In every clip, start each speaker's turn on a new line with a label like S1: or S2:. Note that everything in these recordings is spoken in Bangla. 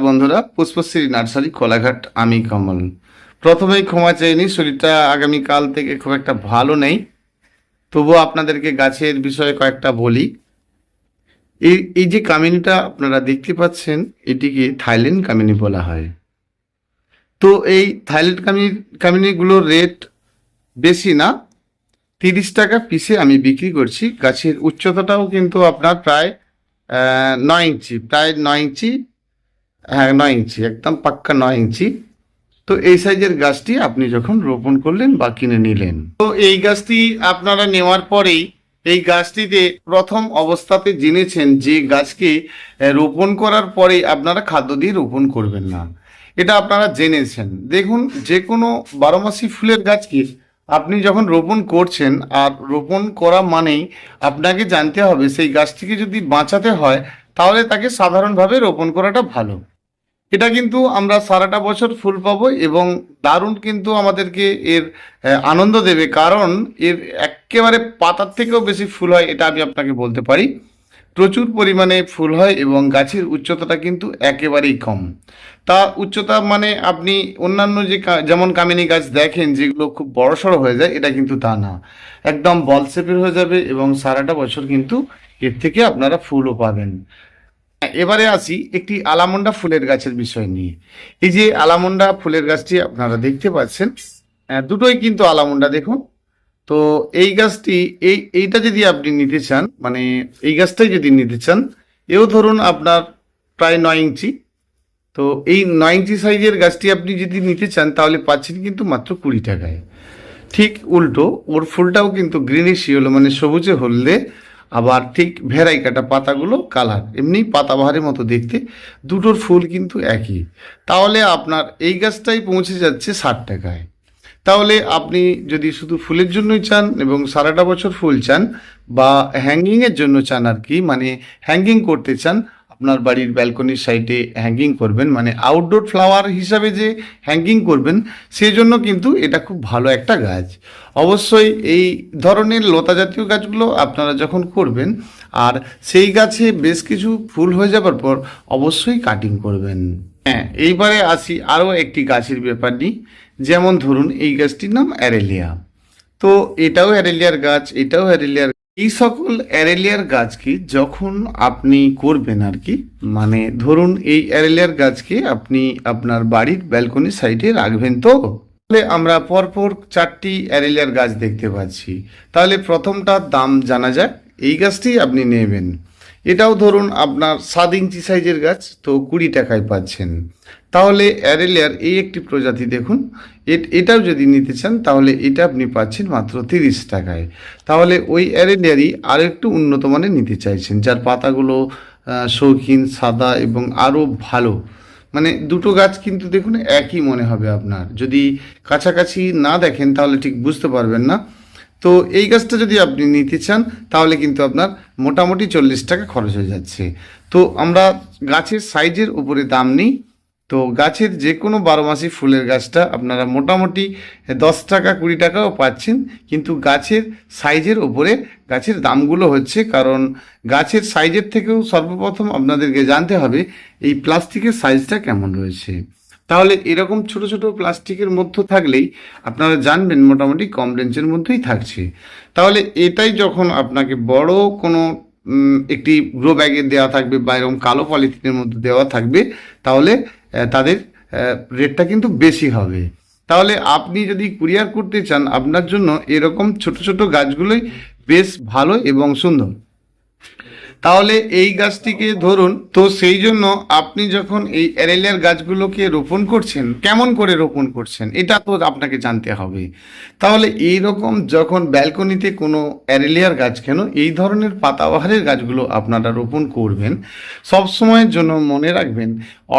S1: বন্ধুরা, পুষ্পশ্রী নার্সারি কোলাঘাট। আমি কমল। প্রথমেই ক্ষমা চাইনি, শরীরটা আগামীকাল থেকে খুব একটা ভালো নেই। তবুও আপনাদেরকে গাছের বিষয়ে কয়েকটা বলি। এই এই যে কামিনীটা আপনারা দেখতে পাচ্ছেন, এটিকে থাইল্যান্ড কামিনী বলা হয়। তো এই থাইল্যান্ড কামিনীগুলোর রেট বেশি না, 30 টাকা পিসে আমি বিক্রি করছি। গাছের উচ্চতাটাও কিন্তু আপনার প্রায় 9 ইঞ্চি, প্রায় 9 ইঞ্চি। হ্যাঁ, 9 ইঞ্চি, একদম পাক্কা 9 ইঞ্চি। তো এই সাইজের গাছটি আপনি যখন রোপণ করলেন বা কিনে নিলেন, তো এই গাছটি আপনারা নেওয়ার পরেই এই গাছটিতে প্রথম অবস্থাতে জেনেছেন যে গাছকে রোপণ করার পরেই আপনারা খাদ্য দিয়ে রোপণ করবেন না, এটা আপনারা জেনেছেন। দেখুন, যে কোনো বারোমাসি ফুলের গাছকে আপনি যখন রোপণ করছেন, আর রোপণ করা মানেই আপনাকে জানতে হবে সেই গাছটিকে যদি বাঁচাতে হয় তাহলে তাকে সাধারণভাবে রোপণ করাটা ভালো। এটা কিন্তু আমরা সারাটা বছর ফুল পাবো এবং দারুণ কিন্তু আমাদেরকে এর আনন্দ দেবে, কারণ এর একেবারে পাতার থেকেও বেশি ফুল হয়, এটা আমি আপনাকে বলতে পারি। প্রচুর পরিমাণে ফুল হয় এবং গাছের উচ্চতাটা কিন্তু একেবারেই কম। তা উচ্চতা মানে আপনি অন্যান্য যে যেমন কামিনী গাছ দেখেন যেগুলো খুব বড়সড় হয়ে যায়, এটা কিন্তু তা না, একদম বল শেপের হয়ে যাবে এবং সারাটা বছর কিন্তু এর থেকে আপনারা ফুলও পাবেন। এবারে আসি একটি আলামন্ডা ফুলের গাছের বিষয় নিয়ে। এই যে আলামন্ডা ফুলের গাছটি আপনারা দেখতে পাচ্ছেন, দুটোই কিন্তু আলামন্ডা। দেখুন, তো এই গাছটি এইটা যদি আপনি নিতে চান, মানে এই গাছটাই যদি নিতে চান, এও ধরুন আপনার প্রায় 9 ইঞ্চি। তো এই 9 ইঞ্চি সাইজের গাছটি আপনি যদি নিতে চান তাহলে পাচ্ছেন কিন্তু মাত্র 20 টাকায়। ঠিক উল্টো, ওর ফুলটাও কিন্তু গ্রিনিশ ইয়েলো, মানে সবুজে হলদে, আবার ঠিক ভেরাই কাটা, পাতাগুলো কালার এমনি পাতাবাহারের মতো দেখতে, দুটোর ফুল কিন্তু একই। তাহলে আপনার এই গাছটাই পৌঁছে যাচ্ছে 60 টাকায়। তাহলে আপনি যদি শুধু ফুলের জন্যই চান এবং সারাটা বছর ফুল চান, বা হ্যাঙ্গিংয়ের জন্য চান আর কি, মানে হ্যাঙ্গিং করতে চান, আপনার বাড়ির ব্যালকনির সাইডে হ্যাঙ্গিং করবেন, মানে আউটডোর ফ্লাওয়ার হিসাবে যে হ্যাঙ্গিং করবেন, সেই জন্য কিন্তু এটা খুব ভালো একটা গাছ। অবশ্যই এই ধরনের লতা জাতীয় গাছগুলো আপনারা যখন করবেন, আর সেই গাছে বেশ কিছু ফুল হয়ে যাবার পর অবশ্যই কাটিং করবেন। হ্যাঁ, এইবারে আসি আরও একটি গাছের ব্যাপার নিয়ে। যেমন ধরুন, এই গাছটির নাম অ্যারেলিয়া। তো এটাও অ্যারেলিয়ার গাছ, এটাও অ্যারেলিয়ার। এই সকল অ্যারেলিয়ার গাছকে যখন আপনি করবেন আর কি, মানে ধরুন এই অ্যারেলিয়ার গাছকে আপনি আপনার বাড়ির ব্যালকনি সাইডে রাখবেন। তো তাহলে আমরা পরপর 4টি অ্যারেলিয়ার গাছ দেখতে পাচ্ছি। তাহলে প্রথমটার দাম জানা যাক। এই গাছটি আপনি নেবেন, এটাও ধরুন আপনার 7 ইঞ্চি সাইজের গাছ, তো 20 টাকায় পাচ্ছেন। তাহলে অ্যারেলিয়ার এই একটি প্রজাতি দেখুন, এটাও যদি নিতে চান তাহলে এটা আপনি পাচ্ছেন মাত্র 30 টাকায়। তাহলে ওই অ্যারেলিয়ারই আরও একটু উন্নত মানের নিতে চাইছেন, যার পাতাগুলো শৌখিন, সাদা এবং আরও ভালো। মানে দুটো গাছ কিন্তু দেখুন একই মনে হবে আপনার, যদি কাছাকাছি না দেখেন তাহলে ঠিক বুঝতে পারবেন না। তো এই গাছটা যদি আপনি নিতে চান তাহলে কিন্তু আপনার মোটামুটি 40 টাকা খরচ হয়ে যাচ্ছে। তো আমরা গাছের সাইজের উপরে দাম নিই। তো গাছের যে কোনো বারোমাসি ফুলের গাছটা আপনারা মোটামুটি 10 টাকা 20 টাকাও পাচ্ছেন, কিন্তু গাছের সাইজের উপরে গাছের দামগুলো হচ্ছে, কারণ গাছের সাইজের থেকেও সর্বপ্রথম আপনাদেরকে জানতে হবে এই প্লাস্টিকের সাইজটা কেমন রয়েছে। তাহলে এরকম ছোট ছোট প্লাস্টিকের মধ্যে থাকলেই আপনারা জানবেন মোটামুটি কম রেঞ্জের মধ্যেই থাকছে। তাহলে এটাই যখন আপনাকে বড় কোনো একটি গ্রো ব্যাগে দেওয়া থাকবে বা এরকম কালো পলিথিনের মধ্যে দেওয়া থাকবে, তাহলে তাদের রেটটা কিন্তু বেশি হবে। তাহলে আপনি যদি কুরিয়ার করতে চান, আপনার জন্য এরকম ছোট ছোট গাছগুলোই বেশ ভালো এবং সুন্দর। তাহলে এই গাছটিকে ধরুন, তো সেই জন্য আপনি যখন এই অ্যারেলিয়ার গাছগুলোকে রোপণ করছেন, কেমন করে রোপণ করছেন এটা তো আপনাকে জানতে হবে। তাহলে এই রকম যখন ব্যালকনিতে কোনো অ্যারেলিয়ার গাছ, কেন এই ধরনের পাতাবাহারের গাছগুলো আপনারা রোপণ করবেন, সব সময়ের জন্য মনে রাখবেন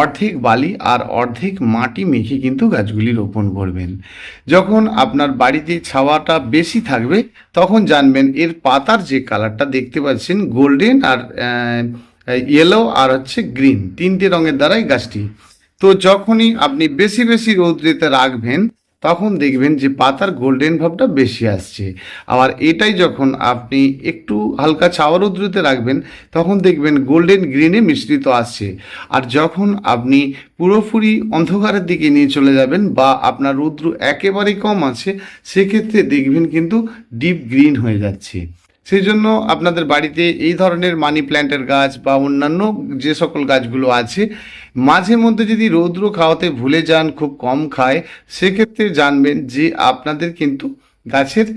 S1: অর্ধেক বালি আর অর্ধেক মাটি মেখে কিন্তু গাছগুলি রোপণ করবেন। যখন আপনার বাড়িতে ছাওয়াটা বেশি থাকবে তখন জানবেন এর পাতার যে কালারটা দেখতে পাচ্ছেন, গোল্ডেন আর ইয়েলো আর হচ্ছে গ্রিন, 3টে রঙের দ্বারাই গাছটি। তো যখনই আপনি বেশি বেশি রৌদ্রেতে রাখবেন তখন দেখবেন যে পাতার গোল্ডেন ভাবটা বেশি আসছে। আবার এটাই যখন আপনি একটু হালকা ছাওয়া রৌদ্রতে রাখবেন তখন দেখবেন গোল্ডেন গ্রিনে মিশ্রিত আসছে। আর যখন আপনি পুরোপুরি অন্ধকারের দিকে নিয়ে চলে যাবেন বা আপনার রৌদ্র একেবারেই কম আছে, সেক্ষেত্রে দেখবেন কিন্তু ডিপ গ্রিন হয়ে যাচ্ছে। সেই জন্য আপনাদের বাড়িতে এই ধরনের মানি প্ল্যান্টের গাছ বা অন্যান্য যে সকল গাছগুলো আছে, মাঝে মধ্যে যদি রৌদ্র খাওয়াতে ভুলে যান, খুব কম খায়, সেক্ষেত্রে জানবেন যে আপনাদের কিন্তু গাছের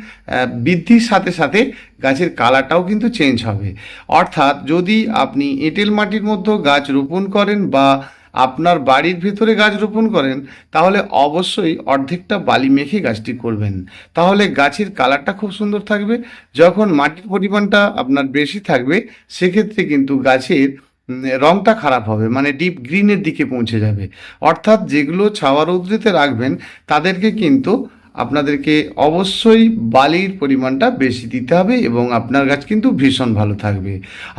S1: বৃদ্ধির সাথে সাথে গাছের কালারটাও কিন্তু চেঞ্জ হবে। অর্থাৎ যদি আপনি এঁটেল মাটির মধ্যে গাছ রোপণ করেন বা আপনার বাড়ির ভেতরে গাছ রোপণ করেন, তাহলে অবশ্যই অর্ধেকটা বালি মেখে গাছটি করবেন, তাহলে গাছের কালারটা খুব সুন্দর থাকবে। যখন মাটির পরিমাণটা আপনার বেশি থাকবে, সেক্ষেত্রে কিন্তু গাছের রংটা খারাপ হবে, মানে ডিপ গ্রিনের দিকে পৌঁছে যাবে। অর্থাৎ যেগুলো ছাওয়া রৌদ্রেতে রাখবেন তাদেরকে কিন্তু আপনাদেরকে অবশ্যই বালির পরিমাণটা বেশি দিতে হবে এবং আপনার গাছ কিন্তু ভীষণ ভালো থাকবে।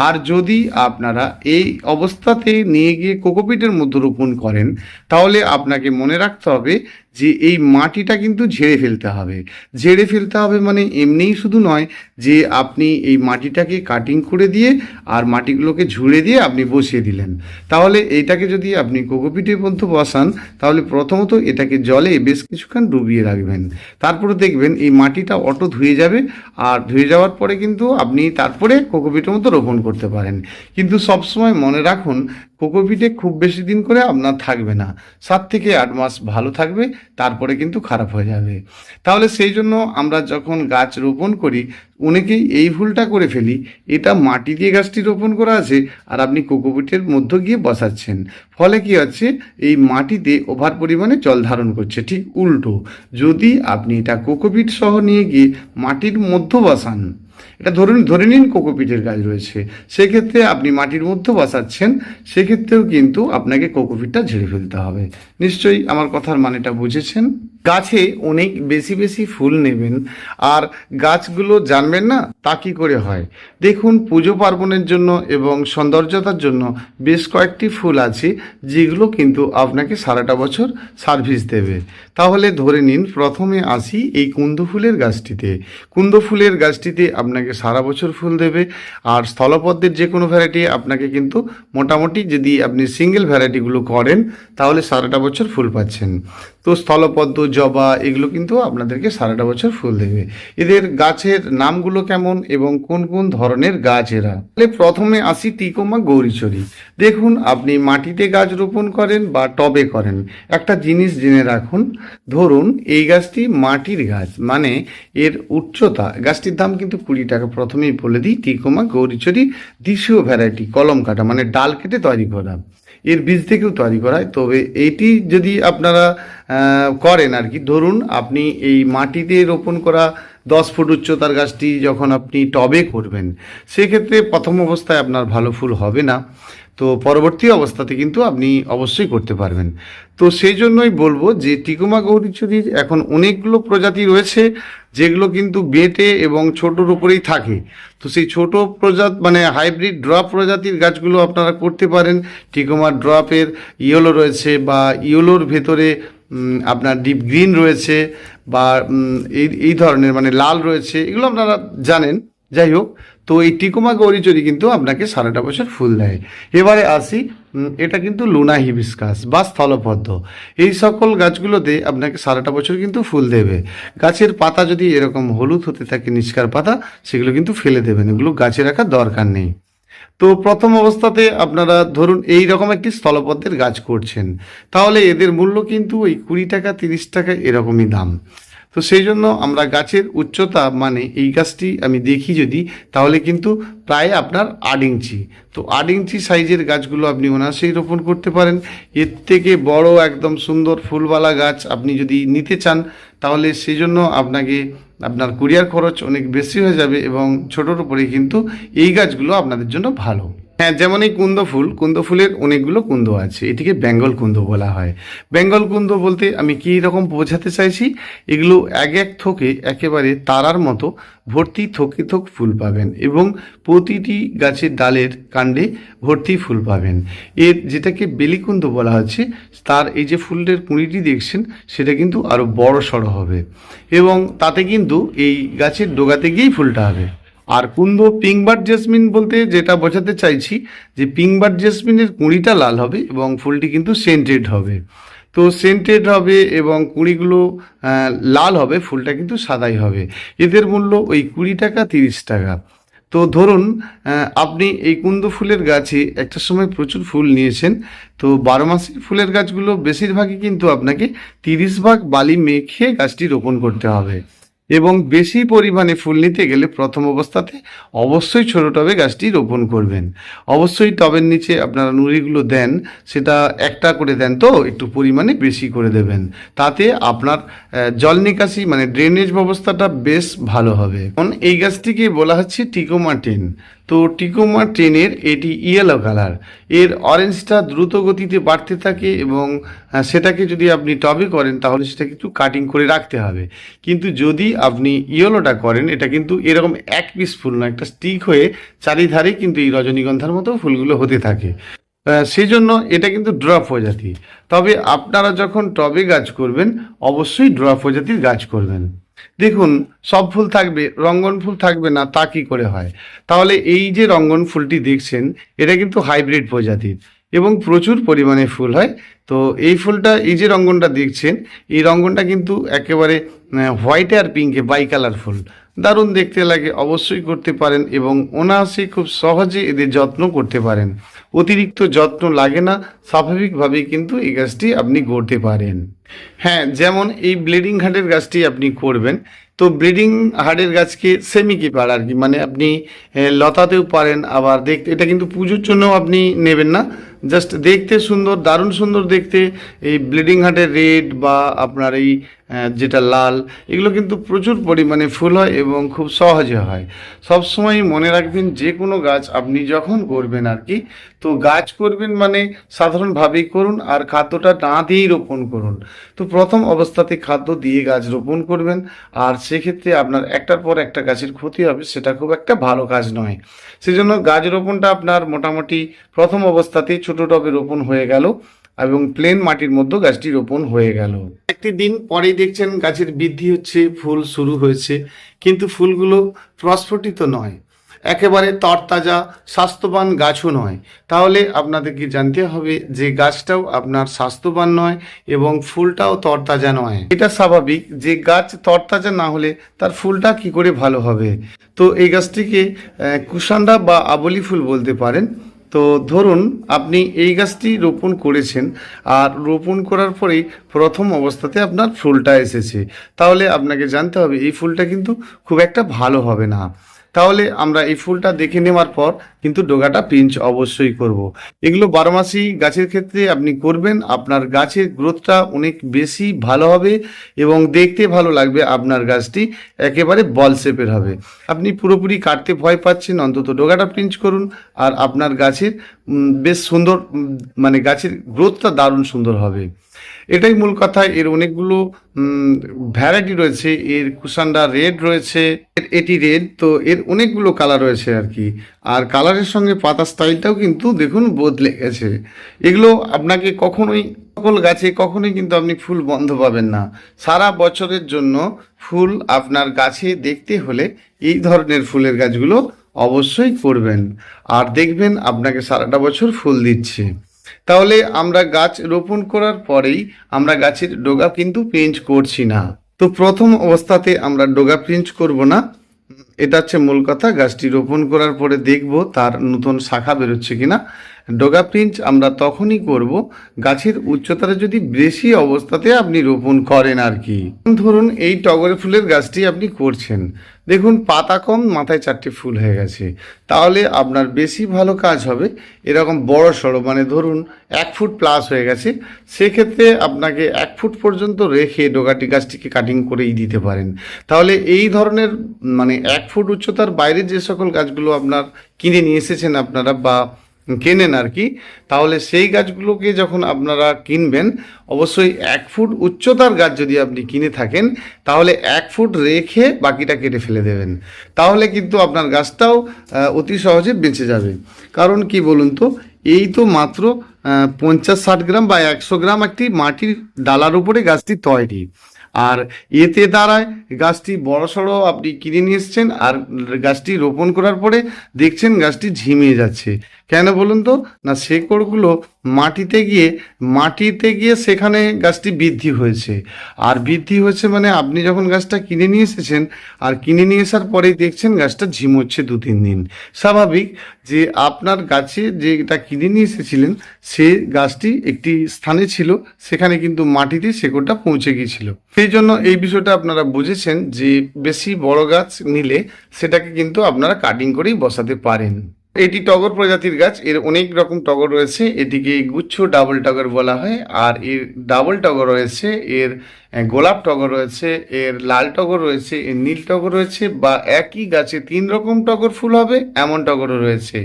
S1: আর যদি আপনারা এই অবস্থাতে নিয়ে গিয়ে কোকোপিটের মধ্যে রোপণ করেন, তাহলে আপনাকে মনে রাখতে হবে যে এই মাটিটা কিন্তু ঝেড়ে ফেলতে হবে। ঝেড়ে ফেলতে হবে মানে এমনিই শুধু নয় যে আপনি এই মাটিটাকে কাটিং করে দিয়ে আর মাটিগুলোকে ঝুড়ে দিয়ে আপনি বসিয়ে দিলেন। তাহলে এইটাকে যদি আপনি কোকোপিটের মধ্যে বসান, তাহলে প্রথমত এটাকে জলে বেশ কিছুক্ষণ ডুবিয়ে রাখবেন। তারপরে দেখবেন এই মাটিটা অটো ধুয়ে যাবে, আর ধুয়ে যাওয়ার পরে কিন্তু আপনি তারপরে কোকোপিটের মধ্যে রোপণ করতে পারেন। কিন্তু সবসময় মনে রাখুন, কোকোপিটে খুব বেশি দিন করে আপনার থাকবে না, 7 থেকে 8 মাস ভালো থাকবে, তারপরে কিন্তু খারাপ হয়ে যাবে। তাহলে সেই জন্য আমরা যখন গাছ রোপণ করি, অনেকেই এই ভুলটা করে ফেলি, এটা মাটি দিয়ে গাছটি রোপণ করা আছে আর আপনি কোকোপিটের মধ্যে গিয়ে বসাচ্ছেন, ফলে কি হচ্ছে, এই মাটিতে ওভার পরিমাণে জল ধারণ করছে। ঠিক উল্টো, যদি আপনি এটা কোকোপিট সহ নিয়ে গিয়ে মাটির মধ্যে বসান, এটা ধরে নিন কোকোপিটের গাছ রয়েছে, সেক্ষেত্রে আপনি মাটির মধ্যে বসাচ্ছেন, সেক্ষেত্রেও কিন্তু আপনাকে কোকোপিটটা ঝেড়ে ফেলতে হবে। নিশ্চয়ই আমার কথার মানেটা বুঝেছেন। গাছে অনেক বেশি বেশি ফুল নেবেন আর গাছগুলো জানবেন না তা কী করে হয়। দেখুন, পুজো পার্বণের জন্য এবং সৌন্দর্যতার জন্য বেশ কয়েকটি ফুল আছে যেগুলো কিন্তু আপনাকে সারাটা বছর সার্ভিস দেবে। তাহলে ধরে নিন, প্রথমে আসি এই কুন্দ ফুলের গাছটিতে। কুন্দ ফুলের গাছটিতে আপনাকে সারা বছর ফুল দেবে। আর স্থলপদ্মের যে কোনো ভ্যারাইটি আপনাকে কিন্তু মোটামুটি, যদি আপনি সিঙ্গেল ভ্যারাইটিগুলো করেন, তাহলে সারাটা বছর ফুল পাচ্ছেন। তো স্থলপদ্ম, জবা, এগুলো কিন্তু আপনাদেরকে সারাটা বছর ফুল দেবে। এদের গাছের নামগুলো কেমন এবং কোন কোন ধরনের গাছ এরা, তাহলে প্রথমে আসি টিকোমা গৌরীচরী। দেখুন, আপনি মাটিতে গাছ রোপণ করেন বা টবে করেন, একটা জিনিস জেনে রাখুন, ধরুন এই গাছটি মাটির গাছ, মানে এর উচ্চতা, গাছটির দাম কিন্তু 20 টাকা। প্রথমেই বলে দিই, টিকোমা গৌরীচরী দেশীয় ভ্যারাইটি, কলম কাটা, মানে ডাল কেটে তৈরি করা, এর বীজ থেকেও তৈরি করা হয়। তবে এটি যদি আপনারা করেন আর কি, ধরুন আপনি এই মাটিতে রোপণ করা 10 ফুট উচ্চতার গাছটি যখন আপনি টবে করবেন, সেক্ষেত্রে প্রথম অবস্থায় আপনার ভালো ফুল হবে না, তো পরবর্তী অবস্থাতে কিন্তু আপনি অবশ্যই করতে পারবেন। তো সেই জন্যই বলবো যে টিকোমা গৌরীচরীর এখন অনেকগুলো প্রজাতি রয়েছে যেগুলো কিন্তু বেটে এবং ছোটোর উপরেই থাকে। তো সেই ছোট মানে হাইব্রিড ড্রপ প্রজাতির গাছগুলো আপনারা করতে পারেন। টিকোমার ড্রপের ইয়েলো রয়েছে, বা ইয়েলোর ভেতরে আপনার ডিপ গ্রিন রয়েছে, বা এই ধরনের মানে লাল রয়েছে, এগুলো আপনারা জানেন। যাই হোক, তো এই টিকোমা গৌরীচরী কিন্তু আপনাকে সারাটা বছর ফুল দেয়। এবারে আসি, এটা কিন্তু লুনা হিবিস্কাস বা স্থলপদ্ম, এই সকল গাছগুলোতে আপনাকে সারাটা বছর কিন্তু ফুল দেবে। গাছের পাতা যদি এরকম হলুদ হতে থাকে, নিষ্কার পাতা, সেগুলো কিন্তু ফেলে দেবেন, এগুলো গাছে রাখার দরকার নেই। তো প্রথম অবস্থাতে আপনারা ধরুন এই রকম একটি স্থলপদ্মের গাছ করছেন, তাহলে এদের মূল্য কিন্তু ওই 20 টাকা 30 টাকা এরকমই দাম। তো সেই জন্য আমরা গাছের উচ্চতা, মানে এই গাছটি আমি দেখি যদি, তাহলে কিন্তু প্রায় আপনার 8 ইঞ্চি। তো 8 ইঞ্চি সাইজের গাছগুলো আপনি অনায়াসেই রোপণ করতে পারেন। এর থেকে বড় একদম সুন্দর ফুলওয়ালা গাছ আপনি যদি নিতে চান, তাহলে সেই জন্য আপনার কুরিয়ার খরচ অনেক বেশি হয়ে যাবে, এবং ছোটোর উপরে কিন্তু এই গাছগুলো আপনাদের জন্য ভালো। হ্যাঁ, যেমন এই কুন্দ ফুলের অনেকগুলো কুন্দ আছে। এটিকে বেঙ্গল কুন্দ বলা হয়। বেঙ্গল কুন্দ বলতে আমি কী রকম বোঝাতে চাইছি, এগুলো এক এক থোকে একেবারে তারার মতো ভর্তি থোকে থোক ফুল পাবেন এবং প্রতিটি গাছের ডালের কাণ্ডে ভর্তি ফুল পাবেন। এর যেটাকে বেলিকুন্দ বলা হচ্ছে, তার এই যে ফুলের কুঁড়িটি দেখছেন সেটা কিন্তু আরও বড় সড়ো হবে এবং তাতে কিন্তু এই গাছের ডগাতে গিয়েই ফুলটা হবে। আর কুন্দ পিঙ্কবার্ড জেসমিন বলতে যেটা বোঝাতে চাইছি যে পিঙ্কবার্ড জেসমিনের কুঁড়িটা লাল হবে এবং ফুলটি কিন্তু সেন্টেড হবে। তো সেন্টেড হবে এবং কুঁড়িগুলো লাল হবে, ফুলটা কিন্তু সাদাই হবে। এদের মূল্য ওই 20 টাকা 30 টাকা। তো ধরুন আপনি এই কুন্দ ফুলের গাছে একটা সময় প্রচুর ফুল নিয়েছেন, তো 12 মাসের ফুলের গাছগুলো বেশিরভাগই কিন্তু আপনাকে 30 ভাগ বালি মেখে গাছটি রোপণ করতে হবে এবং বেশি পরিমাণে ফুল নিতে গেলে প্রথম অবস্থাতে অবশ্যই ছোট টবে গাছটি রোপণ করবেন। অবশ্যই টবের নিচে আপনারা নুড়িগুলো দেন, সেটা একটা করে দেন, তো একটু পরিমাণে বেশি করে দেবেন, তাতে আপনার জল নিকাশি ড্রেনেজ ব্যবস্থাটা বেশ ভালো হবে। এখন এই গাছটিকে বলা হচ্ছে টিকোমা 10। তো টিকোমা 10-এর এটি ইয়েলো কালার, এর অরেঞ্জটা দ্রুত গতিতে বাড়তে থাকে এবং সেটাকে যদি আপনি টবে করেন তাহলে সেটাকে একটু কাটিং করে রাখতে হবে। কিন্তু যদি আপনি ইয়েলোটা করেন, এটা কিন্তু এরকম এক পিস ফুল না, একটা স্টিক হয়ে চারিধারে কিন্তু এই রজনীগন্ধার মতো ফুলগুলো হতে থাকে। সেই জন্য এটা কিন্তু ড্রপ প্রজাতি। তবে আপনারা যখন টবে গাছ করবেন অবশ্যই ড্রপ প্রজাতির গাছ করবেন। দেখুন, সব ফুল থাকবে, রঙ্গন ফুল থাকবে না তা কি করে হয়? তাহলে এই যে রঙ্গন ফুলটি দেখছেন এটা কিন্তু হাইব্রিড প্রজাতির এবং প্রচুর পরিমাণে ফুল হয়। তো এই ফুলটা, এই যে রঙ্গনটা দেখছেন, এই রঙ্গনটা কিন্তু একেবারে হোয়াইটে আর পিঙ্কে বাই কালার ফুল, দারুণ দেখতে লাগে। অবশ্যই করতে পারেন এবং অনায়াসে খুব সহজে এদের যত্ন করতে পারেন। অতিরিক্ত যত্ন লাগে না, স্বাভাবিকভাবেই কিন্তু এই গাছটি আপনি গড়তে পারেন। হ্যাঁ, যেমন এই ব্লিডিং হার্টের গাছটি আপনি করবেন, তো ব্লিডিং হার্টের গাছকে সেমি কিপার আর কি, আপনি লতাতেও পারেন, আবার দেখতে এটা কিন্তু পুজোর জন্যও আপনি নেবেন না, জাস্ট দেখতে সুন্দর, দারুণ সুন্দর দেখতে। এই ব্লিডিং হার্টের রেড বা আপনার এই যেটা লাল, এগুলো কিন্তু প্রচুর পরিমাণে ফুল হয় এবং খুব সহজে হয়। সবসময় মনে রাখবেন, যে কোনো গাছ আপনি যখন করবেন আর কি, তো গাছ করবেন সাধারণভাবেই করুন আর খাদ্যটা না দিয়েই রোপণ করুন। তো প্রথম অবস্থাতে খাদ্য দিয়ে গাছ রোপণ করবেন, আর সেক্ষেত্রে আপনার একটার পর একটা গাছের ক্ষতি হবে, সেটা খুব একটা ভালো কাজ নয়। সেজন্য গাছ রোপণটা আপনার মোটামুটি প্রথম অবস্থাতেই ছোট টবে রোপণ হয়ে গেল এবং প্লেন মাটির মধ্যে গাছটি রোপণ হয়ে গেল। একটি দিন পরেই দেখছেন গাছের বৃদ্ধি হচ্ছে, ফুল শুরু হয়েছে, কিন্তু ফুলগুলো প্রস্ফুটিত নয়, একেবারে তরতাজা স্বাস্থ্যবান গাছও নয়। তাহলে আপনাদেরকে জানতে হবে যে গাছটাও আপনার স্বাস্থ্যবান নয় এবং ফুলটাও তরতাজা নয়। এটা স্বাভাবিক, যে গাছ তরতাজা না হলে তার ফুলটা কি করে ভালো হবে। তো এই গাছটিকে কুশান্ডা বা আবলি ফুল বলতে পারেন। তো ধরুন আপনি এই গাছটি রোপণ করেছেন, আর রোপণ করার পরেই প্রথম অবস্থাতে আপনার ফুলটা এসেছে, তাহলে আপনাকে জানতে হবে এই ফুলটা কিন্তু খুব একটা ভালো হবে না। তাহলে আমরা এই ফুলটা দেখে নেওয়ার পর কিন্তু ডোগাটা পিঞ্চ অবশ্যই করব। এগুলো 12 মাসই গাছের ক্ষেত্রে আপনি করবেন, আপনার গাছের গ্রোথটা অনেক বেশি ভালো হবে এবং দেখতে ভালো লাগবে। আপনার গাছটি একেবারে বল শেপের হবে। আপনি পুরোপুরি কাটতে ভয় পাচ্ছেন, অন্তত ডোগাটা পিঞ্চ করুন আর আপনার গাছের বেশ সুন্দর, গাছের গ্রোথটা দারুণ সুন্দর হবে। এটাই মূল কথা। এর অনেকগুলো ভ্যারাইটি রয়েছে, এর কুশান্ডা রেড রয়েছে, এটি রেড, তো এর অনেকগুলো কালার রয়েছে আর কি। আর কালারের সঙ্গে পাতা স্টাইলটাও কিন্তু দেখুন বদলে গেছে। এগুলো আপনাকে কখনোই, সকল গাছে কখনোই কিন্তু আপনি ফুল বন্ধ পাবেন না। সারা বছরের জন্য ফুল আপনার গাছে দেখতে হলে এই ধরনের ফুলের গাছগুলো অবশ্যই করবেন, আর দেখবেন আপনাকে সারাটা বছর ফুল দিচ্ছে। তাহলে আমরা গাছ রোপণ করার পরেই আমরা গাছের ডগা কিন্তু পিঞ্চ করছি না। তো প্রথম অবস্থাতে আমরা ডগা পিঞ্চ করব না, এটা হচ্ছে মূল কথা। গাছটি রোপণ করার পরে দেখব তার নতুন শাখা বেরোচ্ছে কিনা। ডগা পিঞ্চ আমরা তখনই করব গাছের উচ্চতাটা যদি বেশি অবস্থাতে আপনি রোপণ করেন আর কি। ধরুন এই টগর ফুলের গাছটি আপনি করছেন, দেখুন পাতা কম, মাথায় 4টে ফুল হয়ে গেছে, তাহলে আপনার বেশি ভালো কাজ হবে এরকম বড় সড়ো, ধরুন 1 ফুট প্লাস হয়ে গেছে, সেক্ষেত্রে আপনাকে 1 ফুট পর্যন্ত রেখে ডোগাটি গাছটিকে কাটিং করেই দিতে পারেন। তাহলে এই ধরনের 1 ফুট উচ্চতার বাইরে যে সকল গাছগুলো আপনার কিনে নিয়ে এসেছেন আপনারা বা কেনেন আর কি, তাহলে সেই গাছগুলোকে যখন আপনারা কিনবেন অবশ্যই 1 ফুট উচ্চতার গাছ যদি আপনি কিনে থাকেন তাহলে 1 ফুট রেখে বাকিটা কেটে ফেলে দেবেন, তাহলে কিন্তু আপনার গাছটাও অতি সহজে বেঁচে যাবে। কারণ কি বলুন তো, এই তো মাত্র 50-60 গ্রাম বা 100 গ্রাম একটি মাটির ডালার উপরে গাছটি তৈরি, আর এতে দ্বারায় গাছটি বড়সড় আপনি কিনে নিয়ে এসছেন, আর গাছটি রোপণ করার পরে দেখছেন গাছটি ঝিমিয়ে যাচ্ছে। কেন বলুন তো, না শেকড়গুলো মাটিতে গিয়ে সেখানে গাছটি বৃদ্ধি হয়েছে, আর বৃদ্ধি হয়েছে মানে আপনি যখন গাছটা কিনে নিয়ে এসেছেন আর কিনে নিয়ে আসার পরেই দেখছেন গাছটা ঝিমোচ্ছে 2-3 দিন। স্বাভাবিক যে আপনার গাছে যেটা কিনে নিয়ে এসেছিলেন সে গাছটি একটি স্থানে ছিল, সেখানে কিন্তু মাটিতে শেকড়টা পৌঁছে গিয়েছিল। সেই জন্য এই বিষয়টা আপনারা বুঝেছেন যে বেশি বড় গাছ নিলে সেটাকে কিন্তু আপনারা কাটিং করেই বসাতে পারেন। এটি টগর প্রজাতির গাছ, এর অনেক রকম টগর রয়েছে, এটিকে গুচ্ছ ডাবল টগর বলা হয়। আর এর ডাবল টগর রয়েছে, এর গোলাপ টগর রয়েছে, এর লাল টগর রয়েছে, এর নীল টগর রয়েছে, বা একই গাছে 3 রকম টগর ফুল হবে এমন টগরও রয়েছে।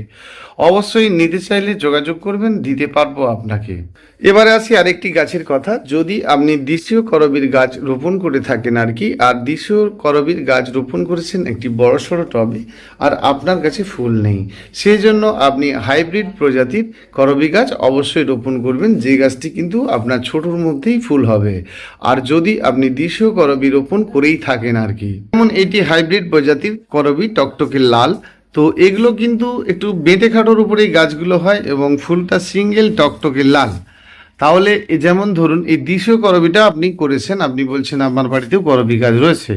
S1: অবশ্যই নিতে চাইলে যোগাযোগ করবেন, দিতে পারবো আপনাকে। এবারে আসি আরেকটি গাছের কথা। যদি আপনি দেশীয় করবীর গাছ রোপণ করে থাকেন আর কি, আর দেশীয় করবীর গাছ রোপণ করেছেন একটি বড়সড় টবে, আর আপনার কাছে ফুল নেই, সেই জন্য আপনি হাইব্রিড প্রজাতির করবী গাছ অবশ্যই রোপণ করবেন, যে গাছটি কিন্তু আপনার ছোটোর মধ্যেই ফুল হবে। আর যদি আপনি দেশীয় করবী রোপণ করেই থাকেন আর কি, যেমন এটি হাইব্রিড প্রজাতির করবী, টকটকে লাল, তো এগুলো কিন্তু একটু বেঁটে খাটোর উপরেই গাছগুলো হয় এবং ফুলটা সিঙ্গেল টকটকে লাল। তাহলে যেমন ধরুন এই দেশীয় করবীটা আপনি করেছেন, আপনি বলছেন আপনার বাড়িতেও করবী গাছ রয়েছে,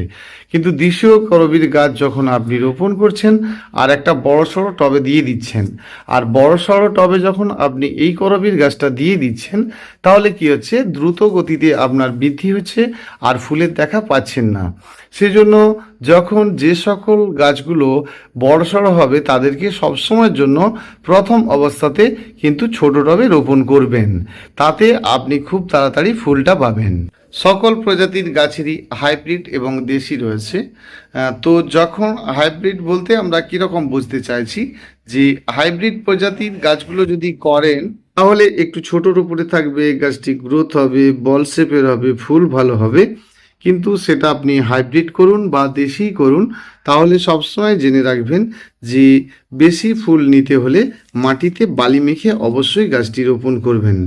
S1: কিন্তু দেশীয় করবীর গাছ যখন আপনি রোপণ করছেন আর একটা বড়সড় টবে দিয়ে দিচ্ছেন, আর বড়সড় টবে যখন আপনি এই করবীর গাছটা দিয়ে দিচ্ছেন, তাহলে কি হচ্ছে, দ্রুত গতিতে আপনার বৃদ্ধি হচ্ছে আর ফুলের দেখা পাচ্ছেন না। সেজন্য যখন যে সকল গাছগুলো বড়সড় হবে তাদেরকে সবসময়ের জন্য প্রথম অবস্থাতে কিন্তু ছোট টবে রোপণ করবেন, তাতে আপনি খুব তাড়াতাড়ি ফুলটা পাবেন। সকল প্রজাতির গাছেরই হাইব্রিড এবং দেশি রয়েছে। তো যখন হাইব্রিড বলতে আমরা কীরকম বুঝতে চাইছি, যে হাইব্রিড প্রজাতির গাছগুলো যদি করেন তাহলে একটু ছোটোর উপরে থাকবে, গাছটি গ্রোথ হবে, বল শেপের হবে, ফুল ভালো হবে। কিন্তু সেটা আপনি হাইব্রিড করুন বা দেশি করুন, তাহলে সবসময় জেনে রাখবেন যে বেশি ফুল নিতে হলে মাটিতে বালি মেখে অবশ্যই গাছটি রোপণ করবেন।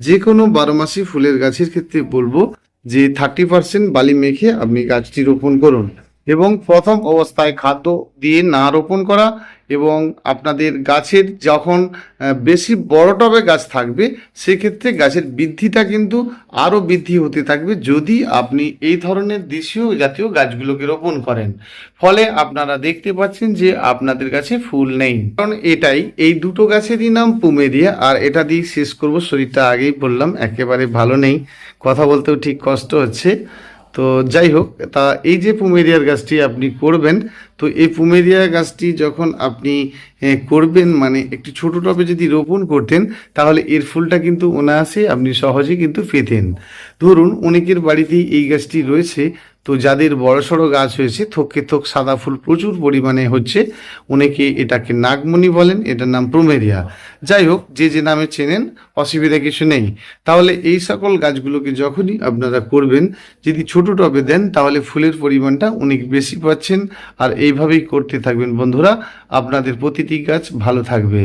S1: যে কোনো 12 মাসি ফুলের গাছের ক্ষেত্রে বলবো যে 30% বালি মেখে আপনি গাছটি রোপণ করুন, এবং প্রথম অবস্থায় খাদ্য দিয়ে না রোপণ করা, এবং আপনাদের গাছের যখন বেশি বড় টবে গাছ থাকবে সেক্ষেত্রে গাছের বৃদ্ধিটা কিন্তু আরও বৃদ্ধি হতে থাকবে যদি আপনি এই ধরনের দেশীয় জাতীয় গাছগুলোকে রোপণ করেন। ফলে আপনারা দেখতে পাচ্ছেন যে আপনাদের কাছে ফুল নেই, কারণ এটাই, এই দুটো গাছেরই নাম পুমেরিয়া। আর এটা দিয়ে শেষ করব, শরীরটা আগেই বললাম একেবারে ভালো নেই, কথা বলতেও ঠিক কষ্ট হচ্ছে। তো যাই হোক, তা এই যে পুমেরিয়ার গাছটি আপনি করবেন, তো এই পুমেরিয়া গাছটি যখন আপনি করবেন মানে একটি ছোট টবে যদি রোপণ করতেন তাহলে এর ফুলটা কিন্তু অনায়াসে আপনি সহজে কিন্তু পেতেন। ধরুন অনেকের বাড়িতেই এই গাছটি রয়েছে, তো যাদের বড়সড় গাছ হয়েছে, থোকে থোক সাদা ফুল প্রচুর পরিমাণে হচ্ছে, অনেকে এটাকে নাগমণি বলেন, এটার নাম প্লুমেরিয়া। যাই হোক, যে যে নামে চেনেন, অসুবিধা কিছু নেই। তাহলে এই সকল গাছগুলোকে যখনই আপনারা করবেন, যদি ছোট টবে দেন তাহলে ফুলের পরিমাণটা অনেক বেশি পাচ্ছেন। আর এইভাবেই করতে থাকবেন বন্ধুরা, আপনাদের প্রতিটি গাছ ভালো থাকবে।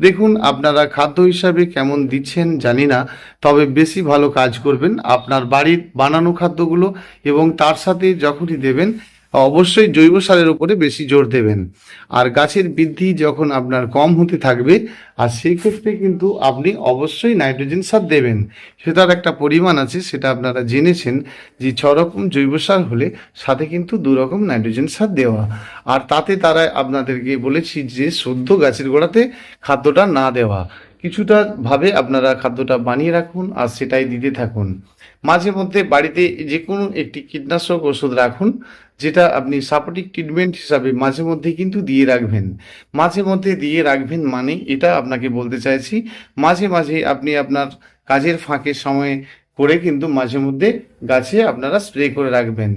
S1: দেখুন আপনারা খাদ্য হিসাবে কেমন দিচ্ছেন জানি না, তবে বেশি ভালো কাজ করবেন আপনার বাড়ির বানানো খাদ্যগুলো, এবং তার সাথে যখনই দেবেন অবশ্যই জৈব সারের উপরে বেশি জোর দেবেন। আর গাছের বৃদ্ধি যখন আপনার কম হতে থাকবে, আর সেই ক্ষেত্রে কিন্তু আপনি অবশ্যই নাইট্রোজেন সার দেবেন। সেটার একটা পরিমাণ আছে, সেটা আপনারা জেনেছেন যে 6 রকম জৈব সার হলে সাথে কিন্তু 2 রকম নাইট্রোজেন সার দেওয়া। আর তাতে তারা আপনাদেরকে বলেছি যে সদ্য গাছের গোড়াতে খাদ্যটা না দেওয়া, কিছুটা ভাবে আপনারা খাদ্যটা বানিয়ে রাখুন আর সেটাই দিতে থাকুন। মাঝে মধ্যে বাড়িতে যে কোনো একটি কীটনাশক ওষুধ রাখুন, যেটা আপনি সাপোর্টিভ ট্রিটমেন্ট হিসাবে মাঝে মধ্যে কিন্তু দিয়ে রাখবেন। মাঝে মধ্যে দিয়ে রাখবেন মানে এটা আপনাকে বলতে চাইছি, মাঝে মাঝে আপনি আপনার কাজের ফাঁকে সময় করে কিন্তু মাঝে মধ্যে গাছে আপনারা স্প্রে করে রাখবেন।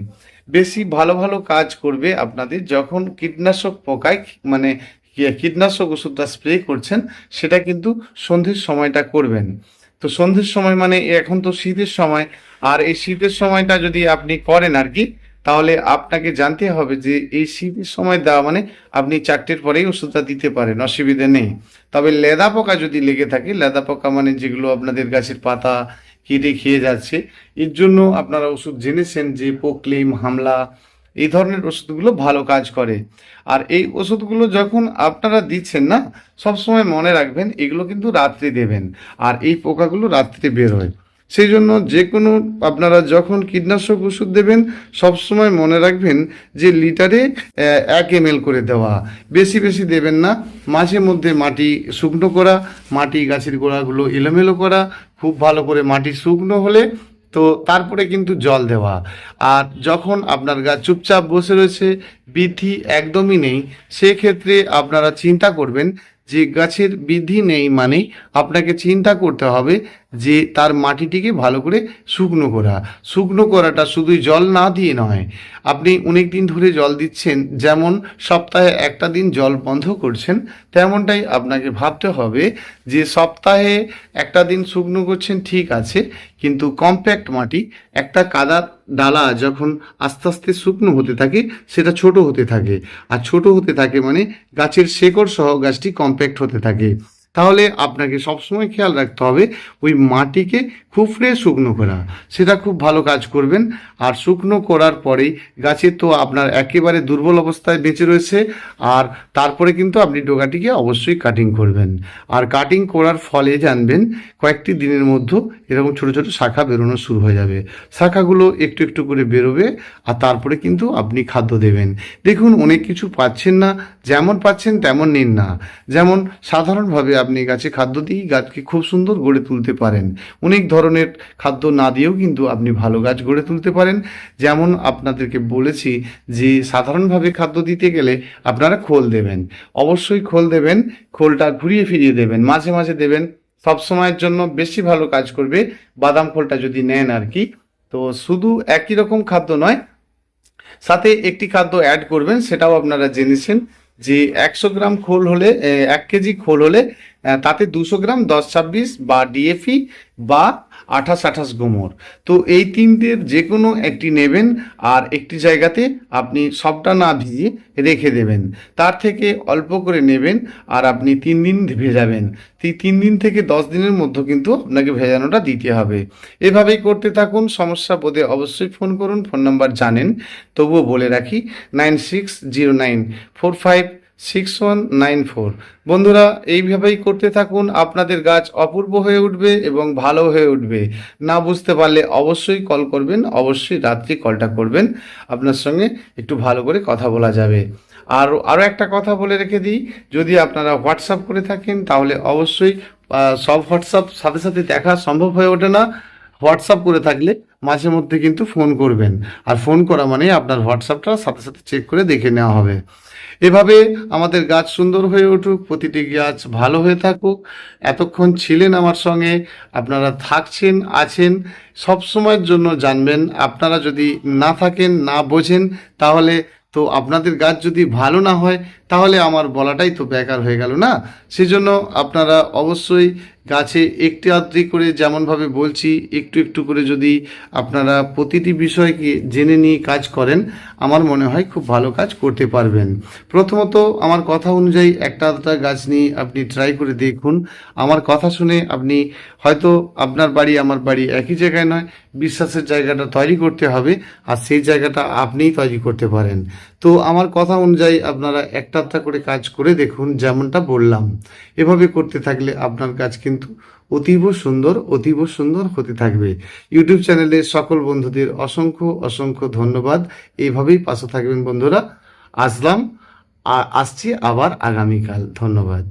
S1: বেশি ভালো ভালো কাজ করবে আপনাদের যখন কীটনাশক পোকায় মানে কীটনাশক ওষুধটা স্প্রে করছেন সেটা কিন্তু সন্ধ্যের সময়টা করবেন। তো সন্ধ্যের সময় মানে এখন তো শীতের সময়, আর এই শীতের সময়টা যদি আপনি করেন আর কি, তাহলে আপনাকে জানতে হবে যে এই শীতের সময় দেওয়া মানে আপনি 4টের পরেই ওষুধটা দিতে পারেন, অসুবিধা নেই। তবে লেদা পোকা যদি লেগে থাকে, লেদা পোকা মানে যেগুলো আপনাদের গাছের পাতা কেটে খেয়ে যাচ্ছে, এর জন্য আপনারা ওষুধ জেনেছেন যে প্রোক্লেম, হামলা, এই ধরনের ওষুধগুলো ভালো কাজ করে। আর এই ওষুধগুলো যখন আপনারা দিচ্ছেন না, সবসময় মনে রাখবেন এগুলো কিন্তু রাত্রে দেবেন, আর এই পোকাগুলো রাত্রে বের হয়। সেই জন্য যে কোনো আপনারা যখন কীটনাশক ওষুধ দেবেন, সবসময় মনে রাখবেন যে লিটারে 1 ml করে দেওয়া, বেশি বেশি দেবেন না। মাঝে মধ্যে মাটি শুকনো করা, মাটি গাছের গোড়াগুলো এলোমেলো করা, খুব ভালো করে মাটি শুকনো হলে তো তারপরে কিন্তু জল দেওয়া। আর যখন আপনার গাছ চুপচাপ বসে রয়েছে, বৃদ্ধি একদমই নেই, সেক্ষেত্রে আপনারা চিন্তা করবেন যে গাছের বৃদ্ধি নেই মানে আপনাকে চিন্তা করতে হবে যে তার মাটিটিকে ভালো করে শুকনো করা। শুকনো করাটা শুধুই জল না দিয়ে নয়, আপনি অনেক দিন ধরে জল দিচ্ছেন, যেমন সপ্তাহে একটা দিন জল বন্ধ করছেন, তেমনটাই আপনাকে ভাবতে হবে যে সপ্তাহে একটা দিন শুকনো করছেন ঠিক আছে, কিন্তু কম্প্যাক্ট মাটি, একটা কাদার ডালা যখন আস্তে আস্তে শুকনো হতে থাকে সেটা ছোট হতে থাকে, আর ছোট হতে থাকে মানে গাছের শেকড় সহ গাছটি কম্প্যাক্ট হতে থাকে। তাহলে আপনাকে সবসময় খেয়াল রাখতে হবে ওই মাটিকে খুফড়ে শুকনো করা, সেটা খুব ভালো কাজ করবেন। আর শুকনো করার পরেই গাছের তো আপনার একেবারে দুর্বল অবস্থায় বেঁচে রয়েছে, আর তারপরে কিন্তু আপনি ডোগাটিকে অবশ্যই কাটিং করবেন। আর কাটিং করার ফলে জানবেন কয়েকটি দিনের মধ্যে এরকম ছোট ছোট শাখা বেরোনো শুরু হয়ে যাবে, শাখাগুলো একটু একটু করে বেরোবে, আর তারপরে কিন্তু আপনি খাদ্য দেবেন। দেখুন অনেক কিছু পাচ্ছেন না, যেমন পাচ্ছেন তেমন নিন না। যেমন সাধারণভাবে আপনি গাছে খাদ্য দিয়েই গাছকে খুব সুন্দর গড়ে তুলতে পারেন, অনেক ধরনের খাদ্য না দিয়েও কিন্তু আপনি ভালো গাছ গড়ে তুলতে পারেন। যেমন আপনাদেরকে বলেছি যে সাধারণভাবে খাদ্য দিতে গেলে আপনারা খোল দেবেন, অবশ্যই খোল দেবেন, খোলটা ঘুরিয়ে ফিরিয়ে দেবেন, মাঝে মাঝে দেবেন। সব সময়ের জন্য বেশি ভালো কাজ করবে বাদাম খোলটা যদি নেন আর কি। তো শুধু একই রকম খাদ্য নয়, সাথে একটি খাদ্য অ্যাড করবেন, সেটাও আপনারা জেনেছেন যে 100 গ্রাম খোল হলে 1 কেজি খোল হলে তাতে 200 গ্রাম 10-26 বা ডিএপি বা 28-28 গোমর। তো এই তিনটের যে কোনো একটি নেবেন, আর একটি জায়গাতে আপনি সবটা না ভিজিয়ে রেখে দেবেন, তার থেকে অল্প করে নেবেন, আর আপনি 3 দিন ভেজাবেন। 3 দিন থেকে 10 দিনের মধ্যে কিন্তু আপনাকে ভেজানোটা দিতে হবে। এভাবেই করতে থাকুন। সমস্যা বোধে অবশ্যই ফোন করুন, ফোন নাম্বার জানেন, তবুও বলে রাখি 9609456194। বন্ধুরা এইভাবেই করতে থাকুন, আপনাদের গাছ অপূর্ব হয়ে উঠবে এবং ভালো হয়ে উঠবে। না বুঝতে পারলে অবশ্যই কল করবেন, অবশ্যই রাত্রি কলটা করবেন, আপনার সঙ্গে একটু ভালো করে কথা বলা যাবে। আর আরও একটা কথা বলে রেখে দিই, যদি আপনারা হোয়াটসঅ্যাপ করে থাকেন তাহলে অবশ্যই সব হোয়াটসঅ্যাপ সাথে সাথে দেখা সম্ভব হয়ে ওঠে না। হোয়াটসঅ্যাপ করে থাকলে মাঝে মধ্যে কিন্তু ফোন করবেন, আর ফোন করা মানে আপনার হোয়াটসঅ্যাপটা সাথে সাথে চেক করে দেখে নেওয়া হবে। এভাবে আমাদের গাছ সুন্দর হয়ে উঠুক, প্রতিটি গাছ ভালো হয়ে থাকুক। এতক্ষণ ছিলেন আমার সঙ্গে, আপনারা থাকছেন, আছেন, সব সময়ের জন্য জানবেন আপনারা যদি না থাকেন, না বোঝেন, তাহলে তো আপনাদের গাছ যদি ভালো না হয় তাহলে আমার বলাটাই তো বেকার হয়ে গেল না। সেজন্য আপনারা অবশ্যই গাছে একটি আধটি করে, যেমনভাবে বলছি, একটু একটু করে যদি আপনারা প্রতিটি বিষয়কে জেনে নিয়ে কাজ করেন, আমার মনে হয় খুব ভালো কাজ করতে পারবেন। প্রথমত আমার কথা অনুযায়ী একটা আধটা গাছ নিয়ে আপনি ট্রাই করে দেখুন। আমার কথা শুনে আপনি হয়তো আপনার বাড়ি আমার বাড়ি একই জায়গায় নয়, বিশ্বাসের জায়গাটা তৈরি করতে হবে, আর সেই জায়গাটা আপনিই তৈরি করতে পারেন। তো আমার কথা অনুযায়ী আপনারা একটা আধটা করে কাজ করে দেখুন, যেমনটা বললাম। এভাবে করতে থাকলে আপনার কাজ কিন্তু অতীব সুন্দর হতে থাকবে। ইউটিউব চ্যানেলে সকল বন্ধুদের অসংখ্য অসংখ্য ধন্যবাদ। এইভাবেই পাশে থাকবেন বন্ধুরা। আসছি আবার আগামীকাল। ধন্যবাদ।